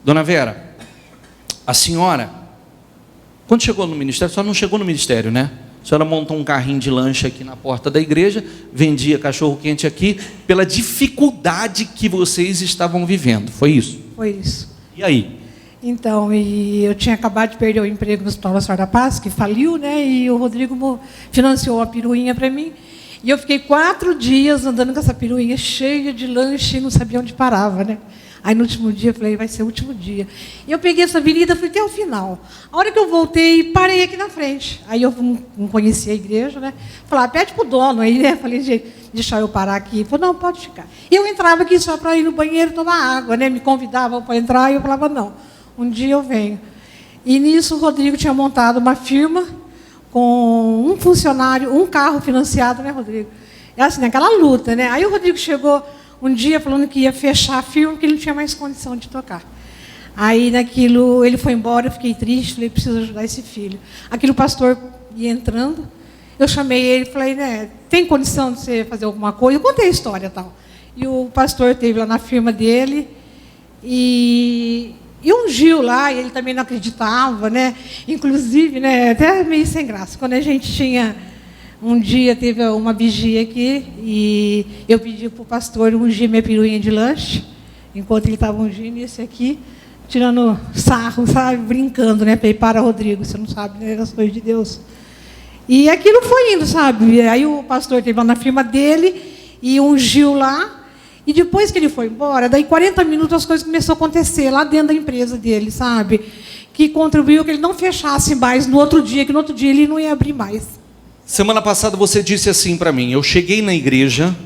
Dona Vera, a senhora, quando chegou no ministério, a senhora não chegou no ministério, né? A senhora montou um carrinho de lanche aqui na porta da igreja, vendia cachorro-quente aqui, pela dificuldade que vocês estavam vivendo, foi isso? Foi isso. E aí? Então, e eu tinha acabado de perder o emprego no Hospital Nossa Senhora da Paz, que faliu, né? E o Rodrigo financiou uma piruinha para mim. E eu fiquei 4 dias andando com essa piruinha cheia de lanche e não sabia onde parava, né? Aí, no último dia, eu falei, vai ser o último dia. E eu peguei essa avenida, fui até o final. A hora que eu voltei, parei aqui na frente. Aí eu não conhecia a igreja, né? Falei, pede para o dono aí, né? Falei, gente, deixa eu parar aqui. Ele falou, não, pode ficar. E eu entrava aqui só para ir no banheiro tomar água, né? Me convidavam para entrar e eu falava, não, um dia eu venho. E nisso o Rodrigo tinha montado uma firma com um funcionário, um carro financiado, né, Rodrigo? É assim, naquela luta, né? Aí o Rodrigo chegou um dia falando que ia fechar a firma, porque ele não tinha mais condição de tocar. Aí, naquilo, ele foi embora, eu fiquei triste, falei, preciso ajudar esse filho. Aquele pastor ia entrando, eu chamei ele, falei, né, tem condição de você fazer alguma coisa? Eu contei a história e tal. E o pastor esteve lá na firma dele e ungiu lá, e ele também não acreditava, né? Inclusive, né, até meio sem graça, quando a gente tinha... Um dia teve uma vigia aqui e eu pedi para o pastor ungir minha piruinha de lanche, enquanto ele estava ungindo esse aqui, tirando sarro, sabe, brincando, né? Para Rodrigo, você não sabe, né, as coisas de Deus. E aquilo foi indo, sabe? Aí o pastor esteve lá na firma dele e ungiu lá, e depois que ele foi embora, daí 40 minutos as coisas começaram a acontecer lá dentro da empresa dele, sabe? Que contribuiu que ele não fechasse mais no outro dia, que no outro dia ele não ia abrir mais. Semana passada você disse assim para mim, eu cheguei na igreja,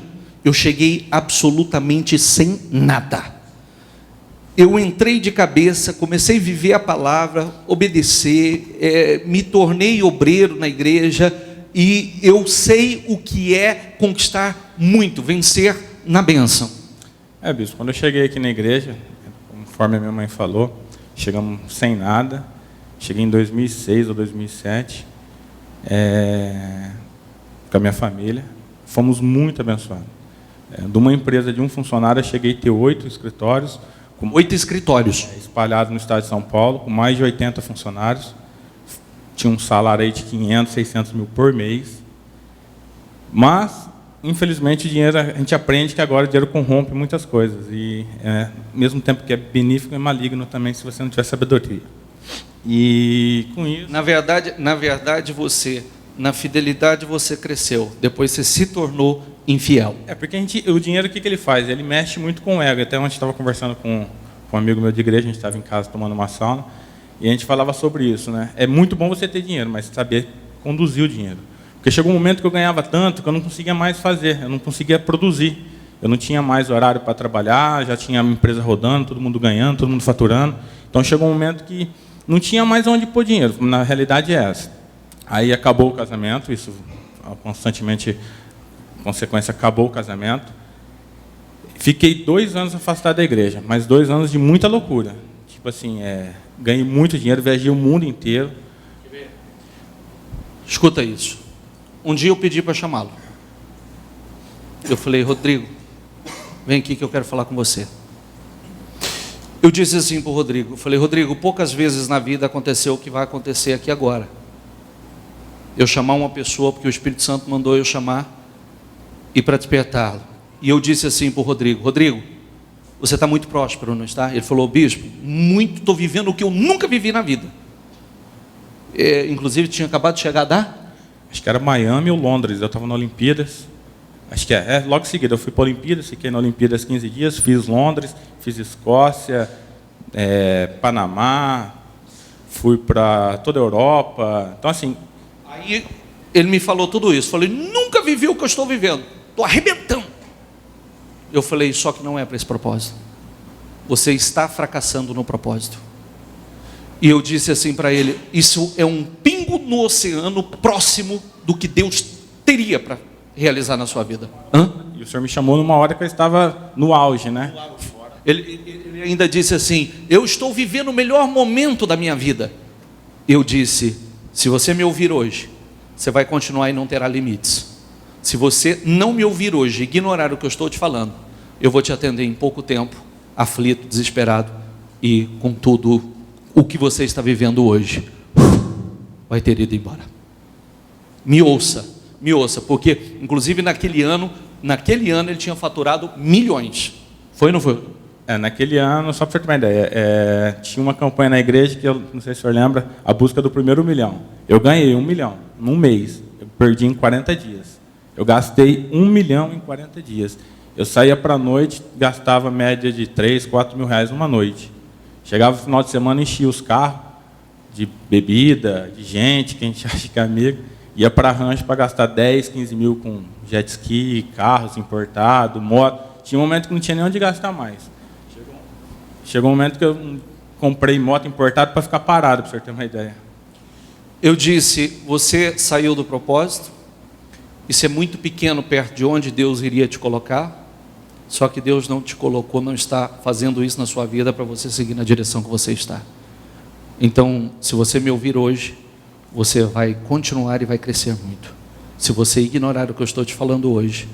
eu cheguei absolutamente sem nada. Eu entrei de cabeça, comecei a viver a palavra, obedecer, me tornei obreiro na igreja e eu sei o que é conquistar muito, vencer na bênção. Bispo, quando eu cheguei aqui na igreja, conforme a minha mãe falou, chegamos sem nada, cheguei em 2006 ou 2007, com a minha família, fomos muito abençoados. De uma empresa de um funcionário, eu cheguei a ter 8 escritórios. Com 8 escritórios. Espalhados no estado de São Paulo, com mais de 80 funcionários. Tinha um salário aí de 500, 600 mil por mês. Mas, infelizmente, o dinheiro, a gente aprende que agora o dinheiro corrompe muitas coisas. E, ao mesmo tempo que é benéfico, é maligno também, se você não tiver sabedoria. E com isso... Na verdade, você, na fidelidade, você cresceu. Depois você se tornou infiel. Porque o dinheiro, o que ele faz? Ele mexe muito com o ego. Até ontem estava conversando com um amigo meu de igreja, a gente estava em casa tomando uma sauna, e a gente falava sobre isso, né? É muito bom você ter dinheiro, mas saber conduzir o dinheiro. Porque chegou um momento que eu ganhava tanto que eu não conseguia mais fazer, eu não conseguia produzir. Eu não tinha mais horário para trabalhar, já tinha a minha empresa rodando, todo mundo ganhando, todo mundo faturando. Então chegou um momento que não tinha mais onde pôr dinheiro, na realidade é essa. Aí acabou o casamento, isso constantemente, consequência, acabou o casamento. Fiquei 2 anos afastado da igreja, mas 2 anos de muita loucura. Tipo assim, ganhei muito dinheiro, viajei o mundo inteiro. Escuta isso. Um dia eu pedi para chamá-lo. Eu falei, Rodrigo, vem aqui que eu quero falar com você. Eu disse assim para o Rodrigo, eu falei, Rodrigo, poucas vezes na vida aconteceu o que vai acontecer aqui agora. Eu chamar uma pessoa, porque o Espírito Santo mandou eu chamar, e para despertá-lo. E eu disse assim para o Rodrigo, Rodrigo, você está muito próspero, não está? Ele falou, bispo, muito, estou vivendo o que eu nunca vivi na vida. Inclusive, tinha acabado de chegar da... Acho que era Miami ou Londres, eu estava na Olimpíadas. Acho que logo em seguida, eu fui para a Olimpíadas, fiquei na Olimpíadas 15 dias, fiz Londres, fiz Escócia, Panamá, fui para toda a Europa. Então, assim... Aí ele me falou tudo isso. Falei, nunca vivi o que eu estou vivendo. Estou arrebentando. Eu falei, só que não é para esse propósito. Você está fracassando no propósito. E eu disse assim para ele, isso é um pingo no oceano próximo do que Deus teria para realizar na sua vida. E o senhor me chamou numa hora que eu estava no auge, né? Ele ainda disse assim, eu estou vivendo o melhor momento da minha vida. Eu disse, se você me ouvir hoje, você vai continuar e não terá limites. Se você não me ouvir hoje, ignorar o que eu estou te falando, eu vou te atender em pouco tempo, aflito, desesperado, e com tudo o que você está vivendo hoje, vai ter ido embora. Me ouça, porque inclusive naquele ano ele tinha faturado milhões. Foi ou não foi? Naquele ano, só para você ter uma ideia, tinha uma campanha na igreja que eu não sei se o senhor lembra, a busca do primeiro 1 milhão. Eu ganhei 1 milhão num mês, eu perdi em 40 dias. Eu gastei 1 milhão em 40 dias. Eu saía para a noite, gastava média de 3, 4 mil reais numa noite. Chegava no final de semana, enchia os carros de bebida, de gente, que a gente acha que é amigo. Ia para rancho para gastar 10, 15 mil com jet ski, carros importados, moto. Tinha um momento que não tinha nem onde gastar mais. Chegou um momento que eu comprei moto importada para ficar parado, para o senhor ter uma ideia. Eu disse, você saiu do propósito, isso é muito pequeno perto de onde Deus iria te colocar, só que Deus não te colocou, não está fazendo isso na sua vida para você seguir na direção que você está. Então, se você me ouvir hoje, você vai continuar e vai crescer muito. Se você ignorar o que eu estou te falando hoje,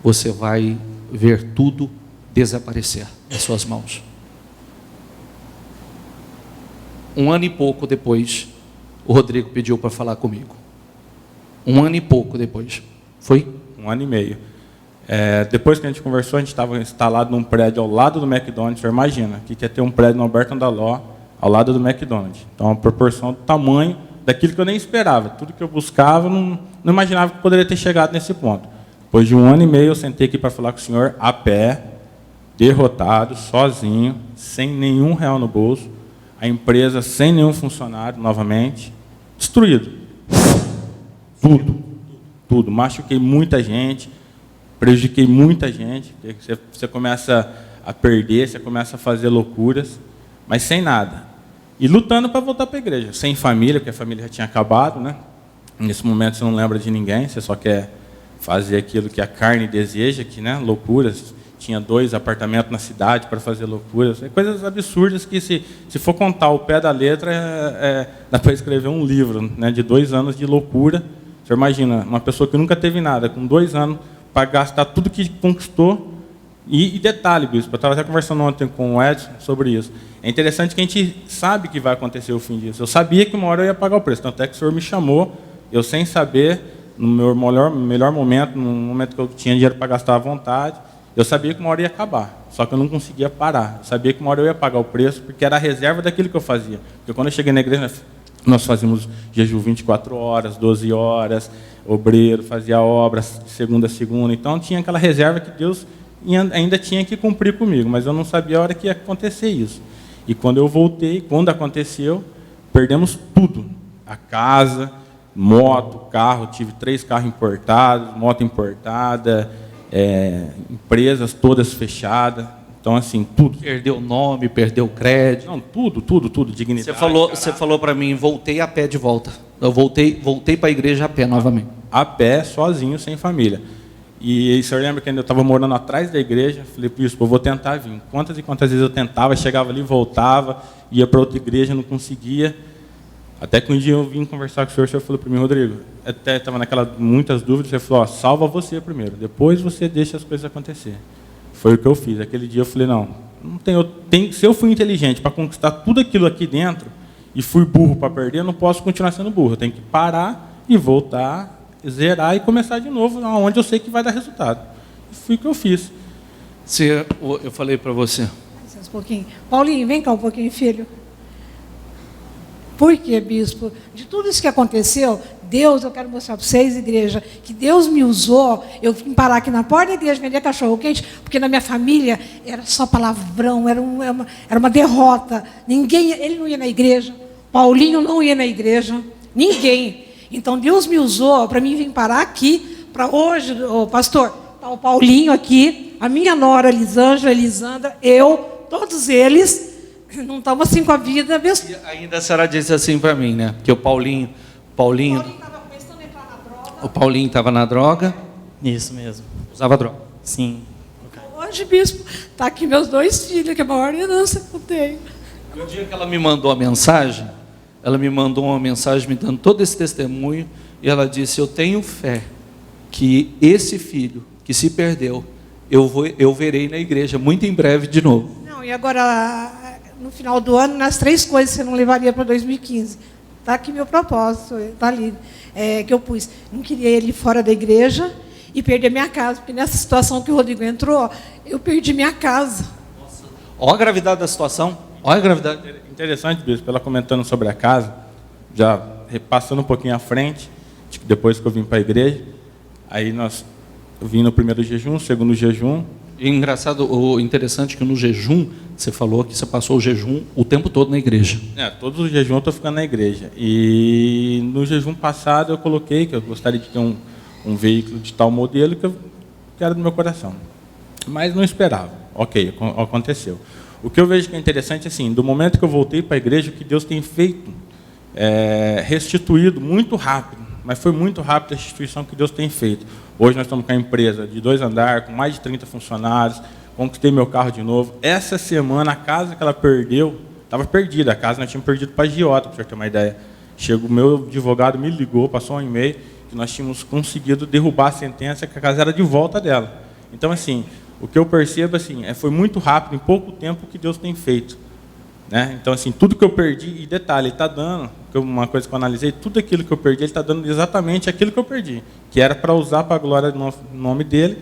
você vai ver tudo desaparecer das suas mãos. 1 ano e pouco depois, o Rodrigo pediu para falar comigo. 1 ano e pouco depois. Foi? 1 ano e meio. Depois que a gente conversou, a gente estava instalado num prédio ao lado do McDonald's. Você imagina, que quer ter um prédio no Alberto Andaló, ao lado do McDonald's. Então, a proporção do tamanho daquilo que eu nem esperava. Tudo que eu buscava, não imaginava que poderia ter chegado nesse ponto. Depois de 1 ano e meio, eu sentei aqui para falar com o senhor, a pé, derrotado, sozinho, sem nenhum real no bolso, a empresa sem nenhum funcionário, novamente, destruído. Tudo. Machuquei muita gente, prejudiquei muita gente, você começa a perder, você começa a fazer loucuras, mas sem nada. E lutando para voltar para a igreja, sem família, porque a família já tinha acabado, né? Nesse momento você não lembra de ninguém, você só quer fazer aquilo que a carne deseja, que, né, loucuras. Tinha 2 apartamentos na cidade para fazer loucuras, coisas absurdas que, se for contar o pé da letra, dá para escrever um livro, né, de 2 anos de loucura. Você imagina, uma pessoa que nunca teve nada, com 2 anos, para gastar tudo que conquistou. E detalhe, bispo, eu estava até conversando ontem com o Edson sobre isso. É interessante que a gente sabe que vai acontecer o fim disso. Eu sabia que uma hora eu ia pagar o preço, tanto é que o senhor me chamou, eu sem saber, no meu melhor momento, no momento que eu tinha dinheiro para gastar à vontade, eu sabia que uma hora ia acabar, só que eu não conseguia parar. Eu sabia que uma hora eu ia pagar o preço, porque era a reserva daquilo que eu fazia. Porque quando eu cheguei na igreja, nós fazíamos jejum 24 horas, 12 horas, obreiro, fazia obras de segunda a segunda. Então tinha aquela reserva que Deus ainda tinha que cumprir comigo, mas eu não sabia a hora que ia acontecer isso. E quando eu voltei, quando aconteceu, perdemos tudo. A casa, moto, carro, tive 3 carros importados, moto importada, empresas todas fechadas. Então, assim, tudo. Perdeu o nome, perdeu o crédito. Não, tudo, dignidade. Você falou para mim, voltei a pé de volta. Eu voltei para a igreja a pé novamente. A pé, sozinho, sem família. E o senhor lembra que eu estava morando atrás da igreja? Falei, bispo, eu vou tentar vir. Quantas e quantas vezes eu tentava, chegava ali, voltava, ia para outra igreja, não conseguia. Até que um dia eu vim conversar com o senhor falou para mim, Rodrigo, até estava muitas dúvidas, ele falou, salva você primeiro, depois você deixa as coisas acontecer. Foi o que eu fiz. Aquele dia eu falei, se eu fui inteligente para conquistar tudo aquilo aqui dentro, e fui burro para perder, eu não posso continuar sendo burro. Eu tenho que parar e voltar, zerar e começar de novo, onde eu sei que vai dar resultado. E foi o que eu fiz. Eu falei para você. Um pouquinho. Paulinho, vem cá um pouquinho, filho. Por quê, bispo? De tudo isso que aconteceu, Deus, eu quero mostrar para vocês, igreja, que Deus me usou. Eu vim parar aqui na porta da igreja vender cachorro-quente, porque na minha família era só palavrão, era uma derrota. Ele não ia na igreja, Paulinho não ia na igreja, ninguém. Então Deus me usou para mim vir parar aqui, para hoje, pastor, está o Paulinho aqui, a minha nora, Elisângela, Elisandra, eu, todos eles. Não estava assim com a vida. E ainda a senhora disse assim para mim, né? Porque o Paulinho estava começando a entrar na droga. O Paulinho estava na droga. Isso mesmo. Usava droga. Sim. Hoje, bispo, está aqui meus 2 filhos, que é a maior herança que eu tenho. E o dia que ela me mandou a mensagem, me dando todo esse testemunho, e ela disse, eu tenho fé que esse filho que se perdeu, eu verei na igreja muito em breve de novo. Não, e agora, no final do ano, nas 3 coisas que você não levaria para 2015. Está aqui meu propósito, está ali, que eu pus. Não queria ele fora da igreja e perder minha casa, porque nessa situação que o Rodrigo entrou, eu perdi minha casa. Olha a gravidade da situação. Olha a gravidade. Interessante, Bispo, ela comentando sobre a casa, já repassando um pouquinho à frente, depois que eu vim para a igreja, aí eu vim no primeiro jejum, segundo jejum. E engraçado, o interessante é que no jejum, você falou que você passou o jejum o tempo todo na igreja. Todos os jejuns eu estou ficando na igreja. E no jejum passado eu coloquei que eu gostaria de ter um veículo de tal modelo que era do meu coração. Mas não esperava. Ok, aconteceu. O que eu vejo que é interessante, assim, do momento que eu voltei para a igreja, o que Deus tem feito, restituído muito rápido, mas foi muito rápido a restituição que Deus tem feito. Hoje nós estamos com a empresa de 2 andares, com mais de 30 funcionários, conquistei meu carro de novo. Essa semana, a casa que ela perdeu, estava perdida, a casa nós tínhamos perdido para a agiota, para você ter uma ideia. Chegou, o meu advogado me ligou, passou um e-mail, que nós tínhamos conseguido derrubar a sentença, que a casa era de volta dela. Então, assim, o que eu percebo, assim, foi muito rápido, em pouco tempo, o que Deus tem feito. Né? Então, assim, tudo que eu perdi, e detalhe, ele está dando, uma coisa que eu analisei, tudo aquilo que eu perdi, ele está dando exatamente aquilo que eu perdi, que era para usar para a glória do nome dele,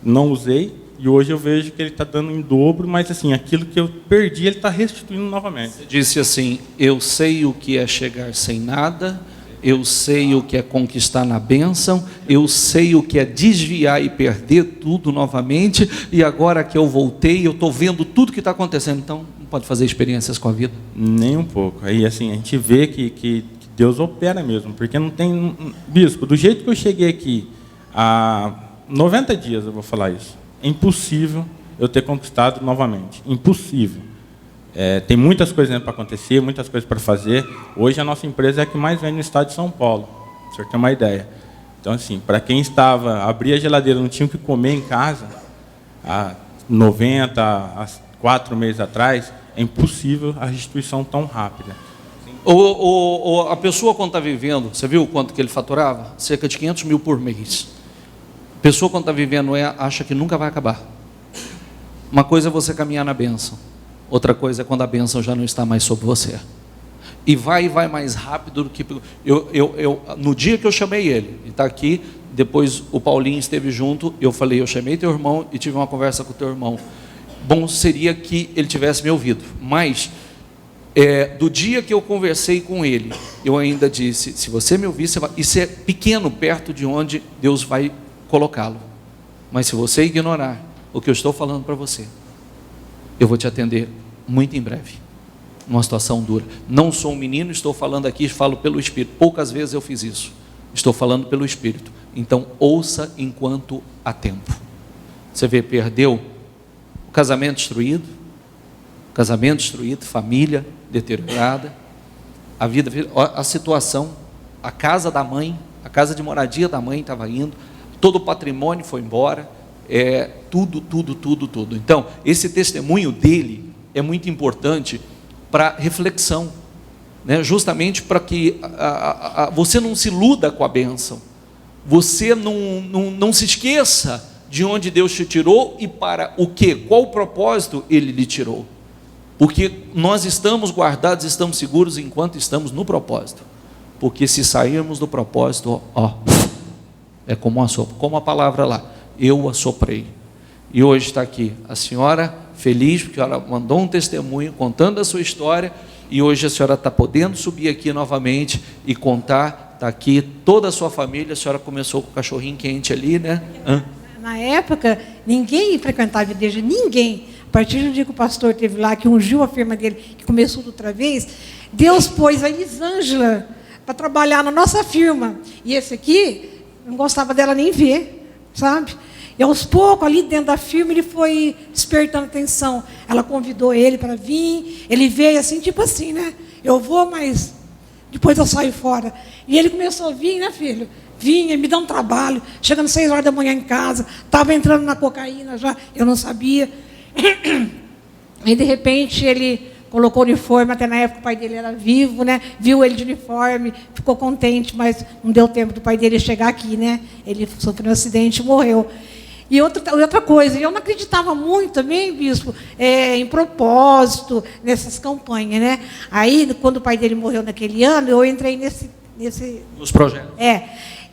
não usei, e hoje eu vejo que ele está dando em dobro, mas, assim, aquilo que eu perdi, ele está restituindo novamente. Você disse assim, eu sei o que é chegar sem nada, eu sei o que é conquistar na bênção, eu sei o que é desviar e perder tudo novamente, e agora que eu voltei, eu estou vendo tudo que está acontecendo. Então, não pode fazer experiências com a vida? Nem um pouco. Aí, assim, a gente vê que Deus opera mesmo, porque não tem... Bispo, do jeito que eu cheguei aqui, há 90 dias, eu vou falar isso, é impossível eu ter conquistado novamente. Impossível. Tem muitas coisas para acontecer, muitas coisas para fazer. Hoje a nossa empresa é a que mais vende no estado de São Paulo, para o senhor ter uma ideia. Então, assim, para quem abria a geladeira, não tinha o que comer em casa, há 4 meses atrás, é impossível a restituição tão rápida. A pessoa, quando está vivendo, você viu o quanto que ele faturava? Cerca de 500 mil por mês. A pessoa, quando está vivendo, acha que nunca vai acabar. Uma coisa é você caminhar na bênção. Outra coisa é quando a bênção já não está mais sobre você. E vai mais rápido do que... no dia que eu chamei ele, e está aqui, depois o Paulinho esteve junto, eu falei, eu chamei teu irmão e tive uma conversa com o teu irmão. Bom seria que ele tivesse me ouvido, mas do dia que eu conversei com ele, eu ainda disse, se você me ouvir, você vai... Isso é pequeno perto de onde Deus vai colocá-lo. Mas se você ignorar o que eu estou falando para você, eu vou te atender muito em breve, numa situação dura. Não sou um menino, estou falando aqui, falo pelo Espírito. Poucas vezes eu fiz isso. Estou falando pelo Espírito. Então, ouça enquanto há tempo. Você vê, perdeu o casamento destruído, família deteriorada, a vida, a situação, a casa da mãe, a casa de moradia da mãe estava indo, todo o patrimônio foi embora, tudo. Então, esse testemunho dele é muito importante para reflexão, né? Justamente para que você não se iluda com a bênção, você não se esqueça de onde Deus te tirou e para o quê? Qual o propósito Ele lhe tirou? Porque nós estamos guardados, estamos seguros enquanto estamos no propósito, porque se sairmos do propósito, é como a palavra lá, eu assoprei. E hoje está aqui a senhora feliz, porque ela mandou um testemunho contando a sua história, e hoje a senhora está podendo subir aqui novamente e contar, está aqui toda a sua família. A senhora começou com o cachorrinho quente ali, né? Na época, ninguém frequentava a igreja, ninguém. A partir do dia que o pastor esteve lá, que ungiu a firma dele, que começou outra vez, Deus pôs a Elisângela para trabalhar na nossa firma. E esse aqui, não gostava dela nem ver, sabe? E aos poucos, ali dentro da firma, ele foi despertando atenção. Ela convidou ele para vir, ele veio assim, tipo assim, né? Eu vou, mas depois eu saio fora. E ele começou a vir, né, filho? Vinha, me dá um trabalho, chegando 6 horas da manhã em casa, estava entrando na cocaína já, eu não sabia. E de repente ele colocou o uniforme, até na época o pai dele era vivo, né? Viu ele de uniforme, ficou contente, mas não deu tempo do pai dele chegar aqui, né? Ele sofreu um acidente e morreu. E outra coisa, eu não acreditava muito também, bispo, em propósito, nessas campanhas, né? Aí, quando o pai dele morreu naquele ano, eu entrei nesse Nos projetos.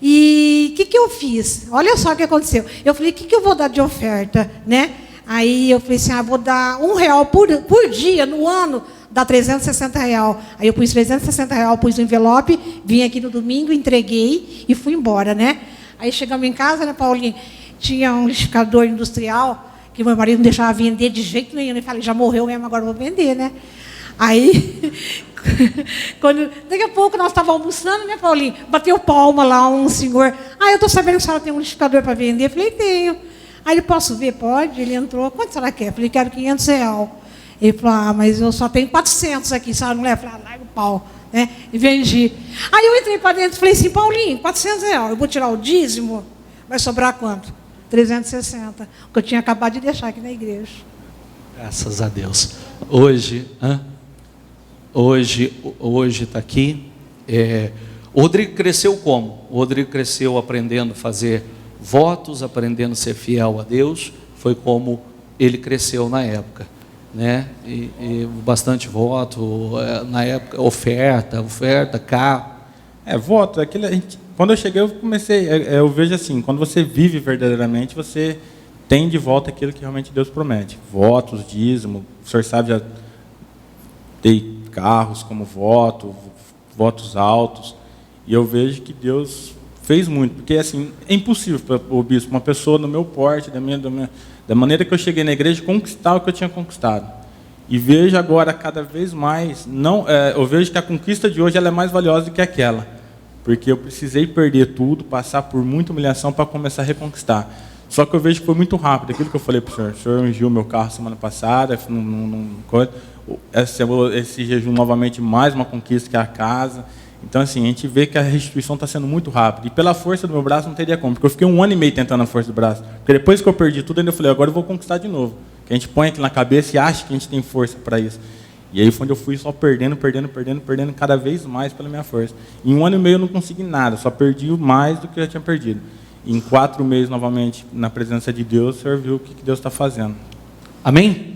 E o que eu fiz? Olha só o que aconteceu. Eu falei, o que eu vou dar de oferta, né? Aí eu falei assim, vou dar R$1 por dia no ano, dá R$360. Aí eu pus R$360, pus no envelope, vim aqui no domingo, entreguei e fui embora, né? Aí chegamos em casa, né, Paulinho? Tinha um liquidificador industrial que meu marido não deixava vender de jeito nenhum. Eu falei, já morreu mesmo, agora eu vou vender, né? Aí, daqui a pouco nós estávamos almoçando, né, Paulinho? Bateu palma lá um senhor. Eu estou sabendo que a senhora tem um liquidificador para vender. Eu falei, tenho. Aí ele, posso ver? Pode. Ele entrou, quanto a senhora quer? Eu falei, quero R$500. Ele falou, mas eu só tenho 400 aqui, a senhora não leva? Eu falei, larga o pau. Né? E vendi. Aí eu entrei para dentro e falei assim, Paulinho, R$400, eu vou tirar o dízimo, vai sobrar quanto? 360, que eu tinha acabado de deixar aqui na igreja. Graças a Deus. Hoje está aqui. O Rodrigo cresceu como? O Rodrigo cresceu aprendendo a fazer votos, aprendendo a ser fiel a Deus. Foi como ele cresceu na época, né? E bastante voto, na época, oferta, carro. Voto, quando eu cheguei, eu comecei, eu vejo assim, quando você vive verdadeiramente, você tem de volta aquilo que realmente Deus promete. Votos, dízimo, o senhor sabe, já dei carros como votos altos, e eu vejo que Deus fez muito, porque assim, é impossível para o bispo, uma pessoa no meu porte, da maneira que eu cheguei na igreja, conquistar o que eu tinha conquistado. E vejo agora cada vez mais, eu vejo que a conquista de hoje ela é mais valiosa do que aquela, porque eu precisei perder tudo, passar por muita humilhação para começar a reconquistar. Só que eu vejo que foi muito rápido, aquilo que eu falei para o senhor ungiu meu carro semana passada, esse jejum novamente mais uma conquista que é a casa. Então assim, a gente vê que a restituição está sendo muito rápida, e pela força do meu braço não teria como, porque eu fiquei 1 ano e meio tentando a força do braço, porque depois que eu perdi tudo, ainda eu falei, agora eu vou conquistar de novo, que a gente põe aquilo na cabeça e acha que a gente tem força para isso. E aí foi onde eu fui só perdendo cada vez mais pela minha força. Em 1 ano e meio eu não consegui nada, só perdi mais do que eu já tinha perdido. E em 4 meses, novamente, na presença de Deus, o senhor viu o que Deus está fazendo. Amém?